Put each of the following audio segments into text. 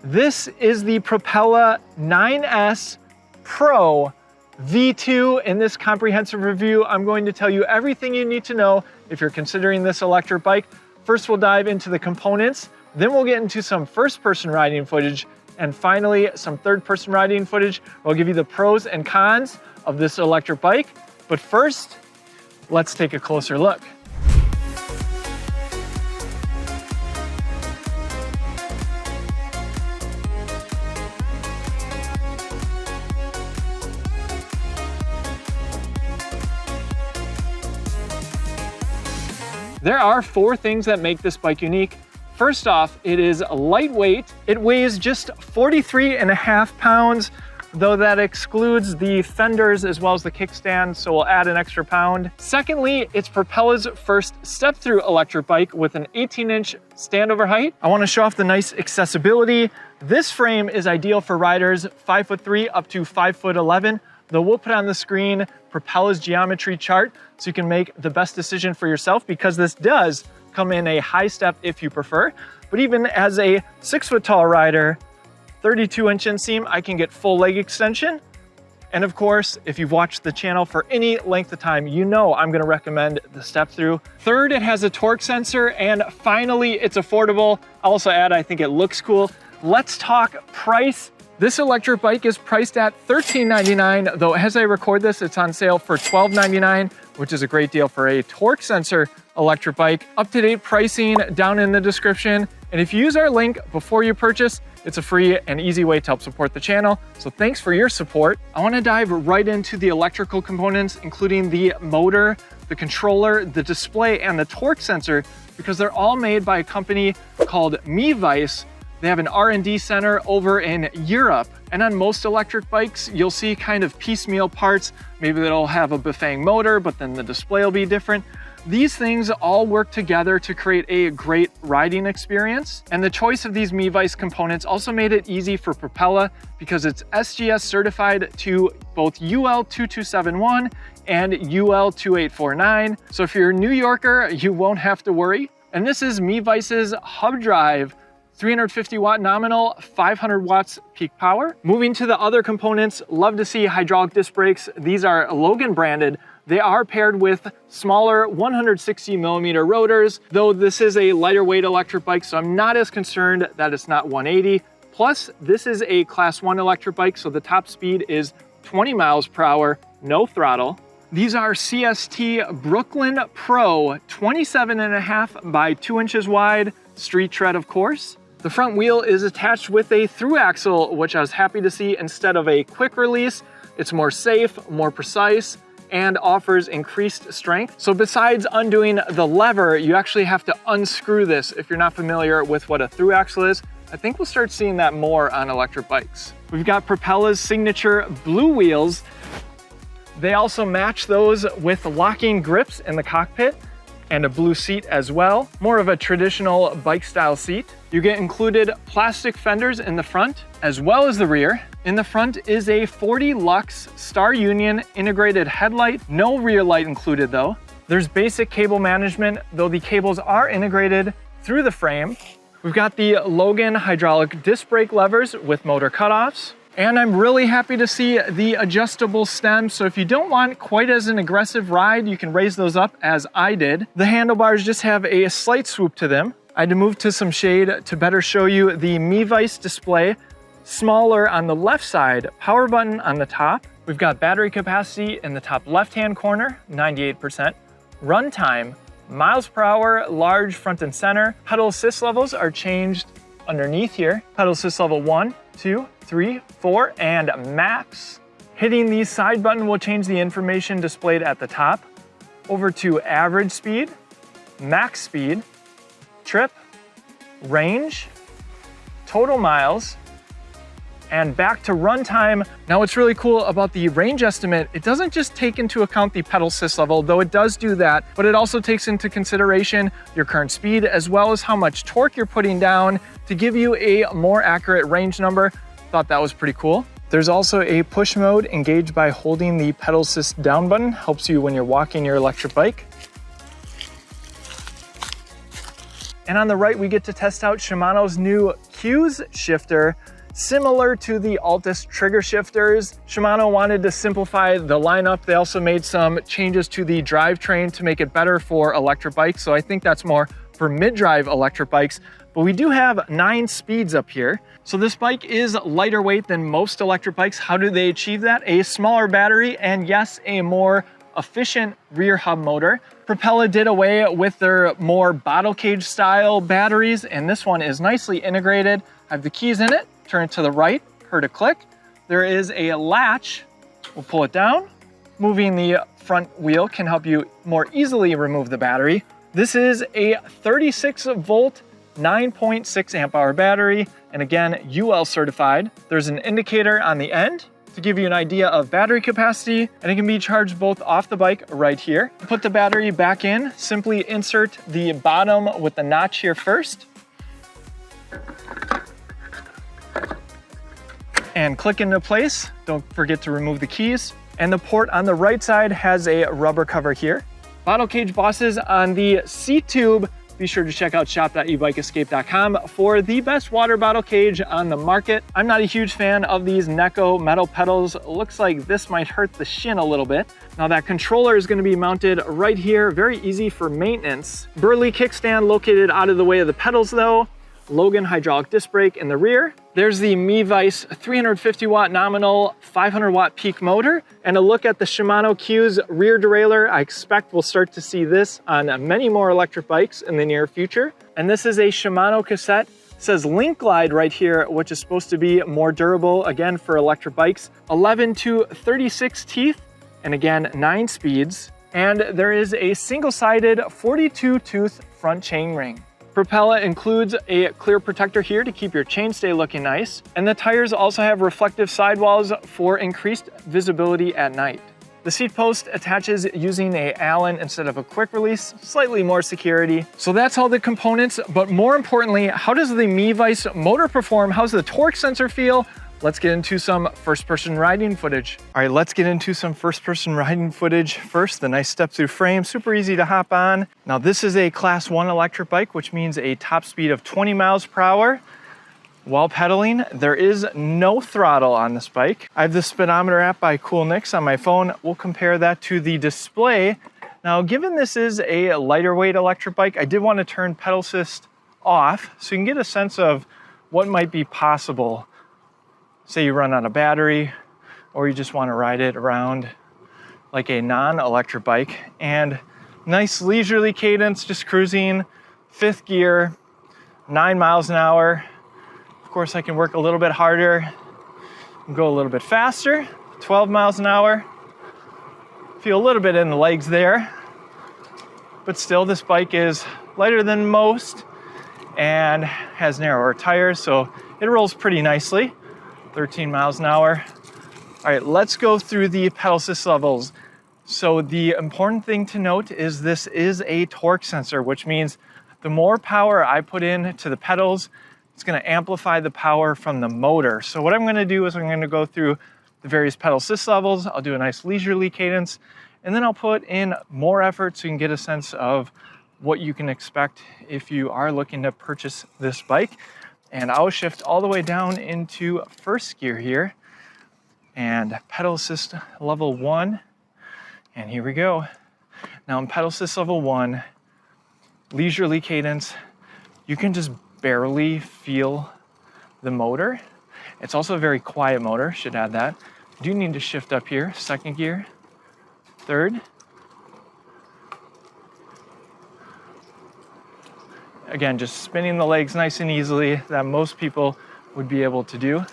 This is the Propella 9S Pro V2. In this comprehensive review, I'm going to tell you everything you need to know if you're considering this electric bike. First, we'll dive into the components, then we'll get into some first-person riding footage, and finally, some third-person riding footage. I'll give you the pros and cons of this electric bike. But first, let's take a closer look. There are 4 things that make this bike unique. First off, it is lightweight. It weighs just 43.5 pounds, though that excludes the fenders as well as the kickstand, so we'll add an extra pound. Secondly, it's Propella's first step-through electric bike with an 18-inch standover height. I want to show off the nice accessibility. This frame is ideal for riders 5'3" up to 5'11", though we'll put on the screen Propella's geometry chart so you can make the best decision for yourself, because this does come in a high step if you prefer. But even as a 6-foot-tall rider, 32-inch inseam, I can get full leg extension. And of course, if you've watched the channel for any length of time, you know I'm gonna recommend the step through. Third, it has a torque sensor. And finally, it's affordable. I'll also add, I think it looks cool. Let's talk price. This electric bike is priced at $13.99, though as I record this, it's on sale for $12.99, which is a great deal for a torque sensor electric bike. Up-to-date pricing down in the description. And if you use our link before you purchase, it's a free and easy way to help support the channel. So thanks for your support. I want to dive right into the electrical components, including the motor, the controller, the display, and the torque sensor, because they're all made by a company called Mevice. They have an R&D center over in Europe. And on most electric bikes, you'll see kind of piecemeal parts. Maybe they'll have a Bafang motor, but then the display will be different. These things all work together to create a great riding experience. And the choice of these Mevice components also made it easy for Propella, because it's SGS certified to both UL 2271 and UL 2849. So if you're a New Yorker, you won't have to worry. And this is Mevice's hub drive, 350 watt nominal, 500 watts peak power. Moving to the other components, love to see hydraulic disc brakes. These are Logan branded. They are paired with smaller 160 millimeter rotors, though this is a lighter weight electric bike, so I'm not as concerned that it's not 180. Plus, this is a class 1 electric bike, so the top speed is 20 miles per hour, no throttle. These are CST Brooklyn Pro, 27.5 by 2 inches wide, street tread of course. The front wheel is attached with a through axle, which I was happy to see instead of a quick release. It's more safe, more precise, and offers increased strength. So besides undoing the lever, you actually have to unscrew this if you're not familiar with what a through axle is. I think we'll start seeing that more on electric bikes. We've got Propella's signature blue wheels. They also match those with locking grips in the cockpit and a blue seat as well. More of a traditional bike style seat. You get included plastic fenders in the front as well as the rear. In the front is a 40 lux Star Union integrated headlight. No rear light included though. There's basic cable management, though the cables are integrated through the frame. We've got the Logan hydraulic disc brake levers with motor cutoffs. And I'm really happy to see the adjustable stems. So if you don't want quite as an aggressive ride, you can raise those up as I did. The handlebars just have a slight swoop to them. I had to move to some shade to better show you the Mevice display. Smaller on the left side, power button on the top. We've got battery capacity in the top left-hand corner, 98%. Runtime, miles per hour, large front and center. Pedal assist levels are changed underneath here. Pedal assist level 1, 2, 3, 4, and max. Hitting the side button will change the information displayed at the top over to average speed, max speed, trip, range, total miles, and back to runtime. Now what's really cool about the range estimate, it doesn't just take into account the pedal assist level, though it does do that, but it also takes into consideration your current speed as well as how much torque you're putting down to give you a more accurate range number. Thought that was pretty cool. There's also a push mode engaged by holding the pedal assist down button. Helps you when you're walking your electric bike. And on the right, we get to test out Shimano's new Q's shifter. Similar to the Altus trigger shifters, Shimano wanted to simplify the lineup. They also made some changes to the drivetrain to make it better for electric bikes. So I think that's more for mid-drive electric bikes. But we do have 9 speeds up here. So this bike is lighter weight than most electric bikes. How do they achieve that? A smaller battery and yes, a more efficient rear hub motor. Propella did away with their more bottle cage style batteries, and this one is nicely integrated. I have the keys in it. Turn it to the right, heard a click. There is a latch, we'll pull it down. Moving the front wheel can help you more easily remove the battery. This is a 36 volt, 9.6 amp hour battery, and again, UL certified. There's an indicator on the end to give you an idea of battery capacity, and it can be charged both off the bike right here. To put the battery back in, simply insert the bottom with the notch here first, and click into place. Don't forget to remove the keys. And the port on the right side has a rubber cover here. Bottle cage bosses on the seat tube. Be sure to check out shop.ebikeescape.com for the best water bottle cage on the market. I'm not a huge fan of these Neko metal pedals. Looks like this might hurt the shin a little bit. Now that controller is going to be mounted right here. Very easy for maintenance. Burley kickstand located out of the way of the pedals though. Logan hydraulic disc brake in the rear. There's the Mi-Vice 350 watt nominal, 500 watt peak motor, and a look at the Shimano Q's rear derailleur. I expect we'll start to see this on many more electric bikes in the near future. And this is a Shimano cassette. It says Link Glide right here, which is supposed to be more durable, again, for electric bikes. 11 to 36 teeth, and again, 9 speeds. And there is a single-sided 42 tooth front chain ring. Propella includes a clear protector here to keep your chainstay looking nice, and the tires also have reflective sidewalls for increased visibility at night. The seat post attaches using a Allen instead of a quick release, slightly more security. So that's all the components, but more importantly, how does the Mi-Vice motor perform? How's the torque sensor feel? Let's get into some first-person riding footage. All right, let's get into some first-person riding footage first. The nice step-through frame, super easy to hop on. Now this is a Class 1 electric bike, which means a top speed of 20 miles per hour. While pedaling, there is no throttle on this bike. I have the speedometer app by Cool Nix on my phone. We'll compare that to the display. Now, given this is a lighter weight electric bike, I did want to turn pedal assist off so you can get a sense of what might be possible. Say you run out of battery, or you just want to ride it around like a non-electric bike. And nice leisurely cadence, just cruising, 5th gear, 9 miles an hour. Of course, I can work a little bit harder and go a little bit faster, 12 miles an hour. Feel a little bit in the legs there, but still this bike is lighter than most and has narrower tires, so it rolls pretty nicely. 13 miles an hour. All right, let's go through the pedal assist levels. So the important thing to note is this is a torque sensor, which means the more power I put in to the pedals, it's going to amplify the power from the motor. So what I'm going to do is I'm going to go through the various pedal assist levels. I'll do a nice leisurely cadence, and then I'll put in more effort so you can get a sense of what you can expect if you are looking to purchase this bike. And I'll shift all the way down into first gear here and pedal assist level 1. And here we go. Now in pedal assist level 1, leisurely cadence, you can just barely feel the motor. It's also a very quiet motor, should add that. You do need to shift up here, 2nd gear, 3rd. Again, just spinning the legs nice and easily that most people would be able to do.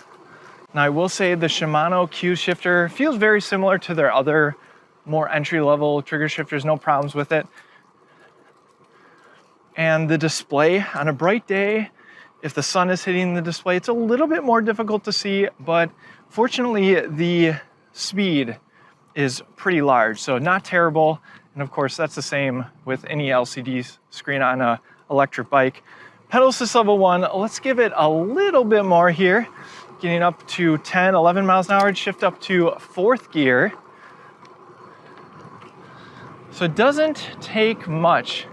Now I will say the Shimano Q shifter feels very similar to their other more entry-level trigger shifters, no problems with it. And the display on a bright day, if the sun is hitting the display, it's a little bit more difficult to see, but fortunately the speed is pretty large, so not terrible. And of course, that's the same with any LCD screen on a electric bike. Pedal assist level 1, let's give it a little bit more here. Getting up to 10, 11 miles an hour, shift up to 4th gear. So it doesn't take much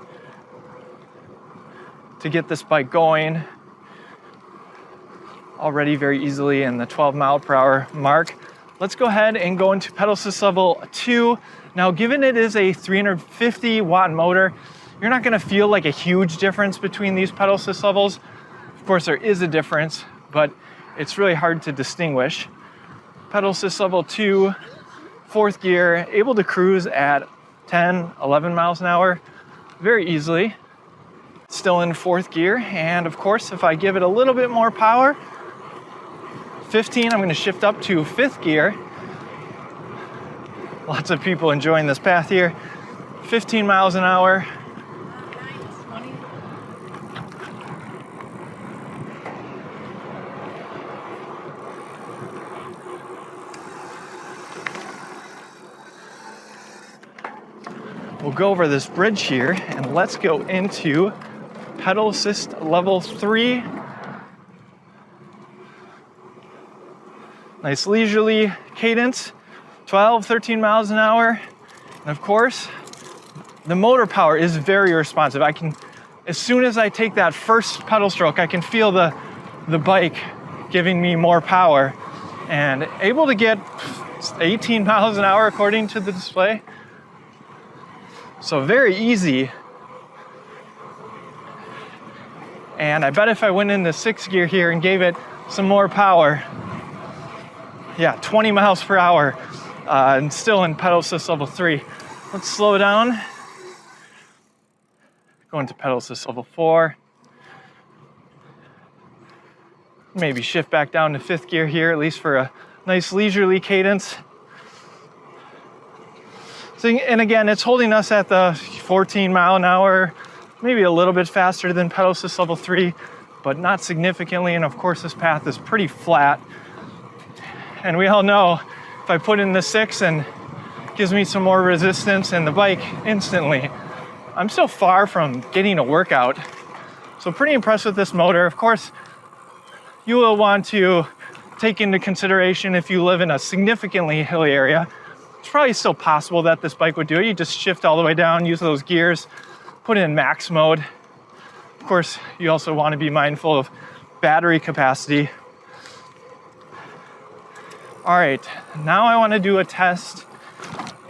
to get this bike going. Already very easily in the 12 mile per hour mark. Let's go ahead and go into pedal assist level 2. Now, given it is a 350 watt motor, you're not gonna feel like a huge difference between these pedal assist levels. Of course, there is a difference, but it's really hard to distinguish. Pedal assist level 2, 4th gear, able to cruise at 10, 11 miles an hour very easily. Still in 4th gear, and of course, if I give it a little bit more power, 15, I'm going to shift up to 5th gear. Lots of people enjoying this path here. 15 miles an hour. We'll go over this bridge here, and let's go into pedal assist level 3. Nice leisurely cadence, 12, 13 miles an hour. And of course, the motor power is very responsive. As soon as I take that first pedal stroke, I can feel the bike giving me more power, and able to get 18 miles an hour according to the display. So very easy. And I bet if I went into 6th gear here and gave it some more power, yeah, 20 miles per hour, and still in pedal assist level 3. Let's slow down. Go into pedal assist level 4. Maybe shift back down to 5th gear here, at least for a nice leisurely cadence. So, and again, it's holding us at the 14 mile an hour, maybe a little bit faster than pedal assist level 3, but not significantly. And of course, this path is pretty flat. And we all know if I put in the 6 and gives me some more resistance and the bike instantly, I'm still far from getting a workout. So pretty impressed with this motor. Of course, you will want to take into consideration if you live in a significantly hilly area. It's probably still possible that this bike would do it. You just shift all the way down, use those gears, put it in max mode. Of course, you also want to be mindful of battery capacity. All right, now I want to do a test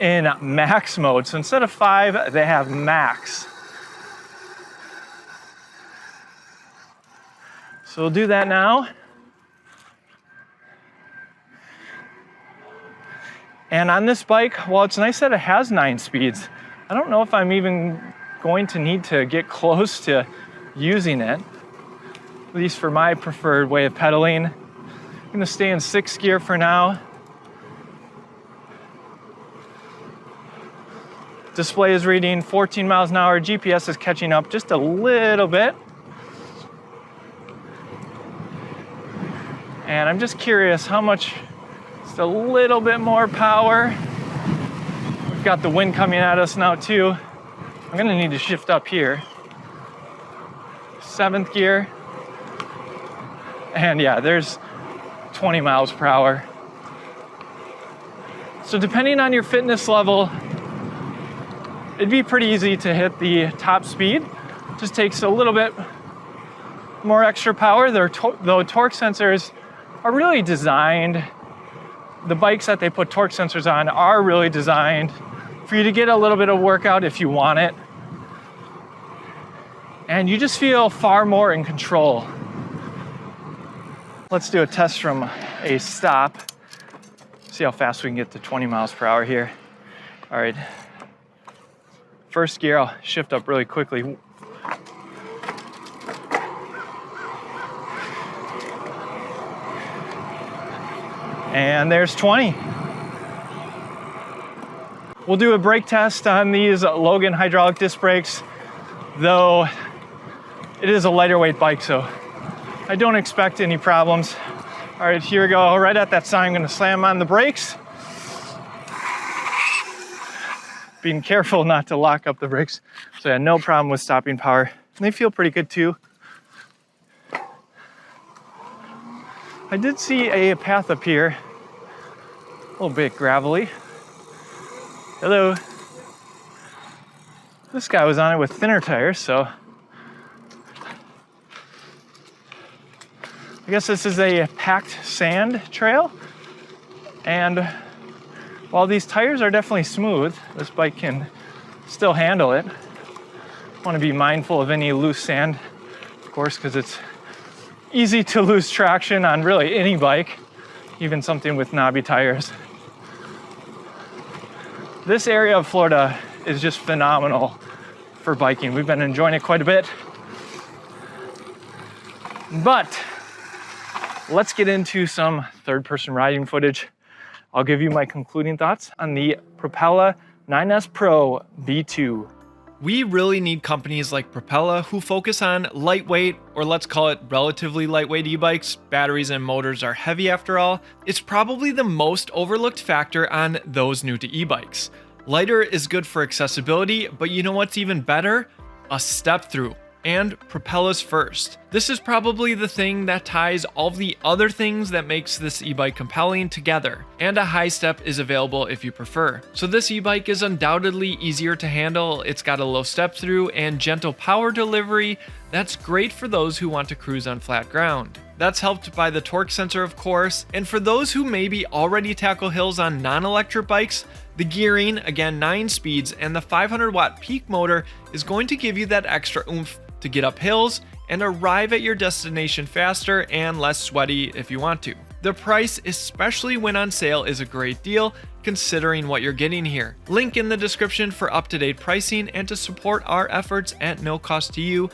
in max mode. So instead of 5, they have max. So we'll do that now. And on this bike, while it's nice that it has 9 speeds, I don't know if I'm even going to need to get close to using it, at least for my preferred way of pedaling. I'm gonna stay in 6th gear for now. Display is reading 14 miles an hour. GPS is catching up just a little bit. And I'm just curious how much, just a little bit more power. We've got the wind coming at us now too. I'm gonna need to shift up here. 7th gear. And yeah, there's 20 miles per hour. So depending on your fitness level, it'd be pretty easy to hit the top speed. Just takes a little bit more extra power. Though torque sensors are really designed, the bikes that they put torque sensors on are really designed for you to get a little bit of workout if you want it. And you just feel far more in control. Let's do a test from a stop. See how fast we can get to 20 miles per hour here. All right. 1st gear, I'll shift up really quickly. And there's 20. We'll do a brake test on these Logan hydraulic disc brakes, though it is a lighter weight bike, so I don't expect any problems. All right, here we go. Right at that sign, I'm gonna slam on the brakes. Being careful not to lock up the brakes. So yeah, no problem with stopping power. And they feel pretty good too. I did see a path up here, a little bit gravelly. Hello. This guy was on it with thinner tires, so I guess this is a packed sand trail. And while these tires are definitely smooth, this bike can still handle it. Want to be mindful of any loose sand, of course, because it's easy to lose traction on really any bike, even something with knobby tires. This area of Florida is just phenomenal for biking. We've been enjoying it quite a bit. But let's get into some third-person riding footage. I'll give you my concluding thoughts on the Propella 9S Pro V2. We really need companies like Propella who focus on lightweight, or let's call it relatively lightweight e-bikes. Batteries and motors are heavy after all. It's probably the most overlooked factor on those new to e-bikes. Lighter is good for accessibility, but you know what's even better? A step-through. And Propella's first. This is probably the thing that ties all of the other things that makes this e-bike compelling together, and a high step is available if you prefer. So this e-bike is undoubtedly easier to handle. It's got a low step through and gentle power delivery. That's great for those who want to cruise on flat ground. That's helped by the torque sensor, of course, and for those who maybe already tackle hills on non-electric bikes, the gearing, again 9 speeds, and the 500 watt peak motor is going to give you that extra oomph to get up hills and arrive at your destination faster and less sweaty if you want to. The price, especially when on sale, is a great deal considering what you're getting here. Link in the description for up-to-date pricing and to support our efforts at no cost to you.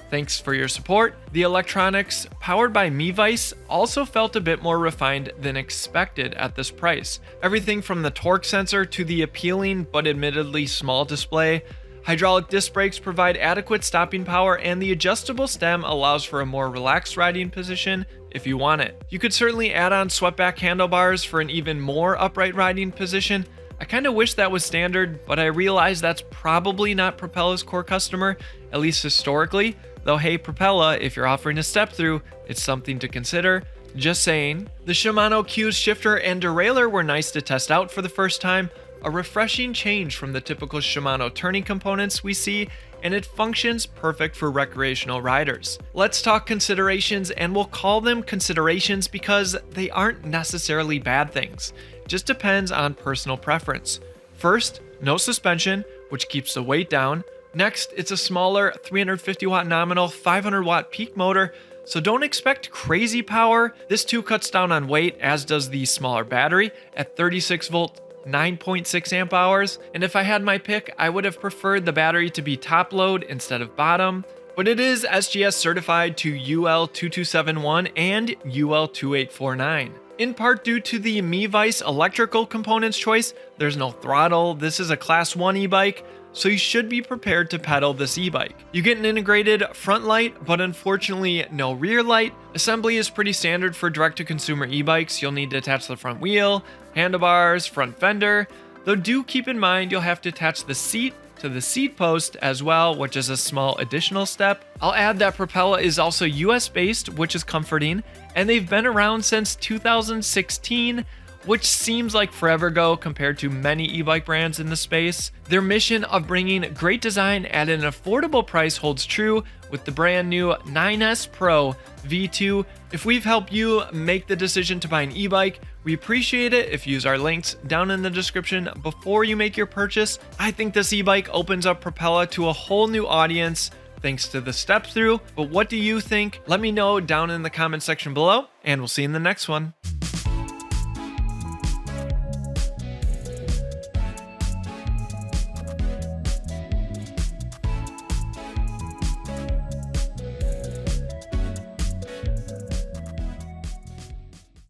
Thanks for your support. The electronics, powered by Mevice, also felt a bit more refined than expected at this price. Everything from the torque sensor to the appealing but admittedly small display. Hydraulic disc brakes provide adequate stopping power, and the adjustable stem allows for a more relaxed riding position if you want it. You could certainly add on swept-back handlebars for an even more upright riding position. I kind of wish that was standard, but I realize that's probably not Propella's core customer, at least historically. Though hey, Propella, if you're offering a step-through, it's something to consider. Just saying. The Shimano Q's shifter and derailleur were nice to test out for the first time. A refreshing change from the typical Shimano turning components we see, and it functions perfect for recreational riders. Let's talk considerations, and we'll call them considerations because they aren't necessarily bad things. It just depends on personal preference. First, no suspension, which keeps the weight down. Next, it's a smaller 350 watt nominal, 500 watt peak motor, so don't expect crazy power. This too cuts down on weight, as does the smaller battery at 36 volt 9.6 amp hours, and if I had my pick, I would have preferred the battery to be top load instead of bottom, but it is SGS certified to UL2271 and UL2849. In part due to the Mevice electrical components choice, there's no throttle. This is a class 1 e-bike, so you should be prepared to pedal this e-bike. You get an integrated front light, but unfortunately no rear light. Assembly is pretty standard for direct-to-consumer e-bikes. You'll need to attach the front wheel, handlebars, front fender, though do keep in mind you'll have to attach the seat to the seat post as well, which is a small additional step. I'll add that Propella is also US based, which is comforting, and they've been around since 2016, which seems like forever ago compared to many e-bike brands in the space. Their mission of bringing great design at an affordable price holds true with the brand new 9S Pro V2. If we've helped you make the decision to buy an e-bike, we appreciate it if you use our links down in the description before you make your purchase. I think this e-bike opens up Propella to a whole new audience thanks to the step through, but what do you think? Let me know down in the comment section below, and we'll see you in the next one.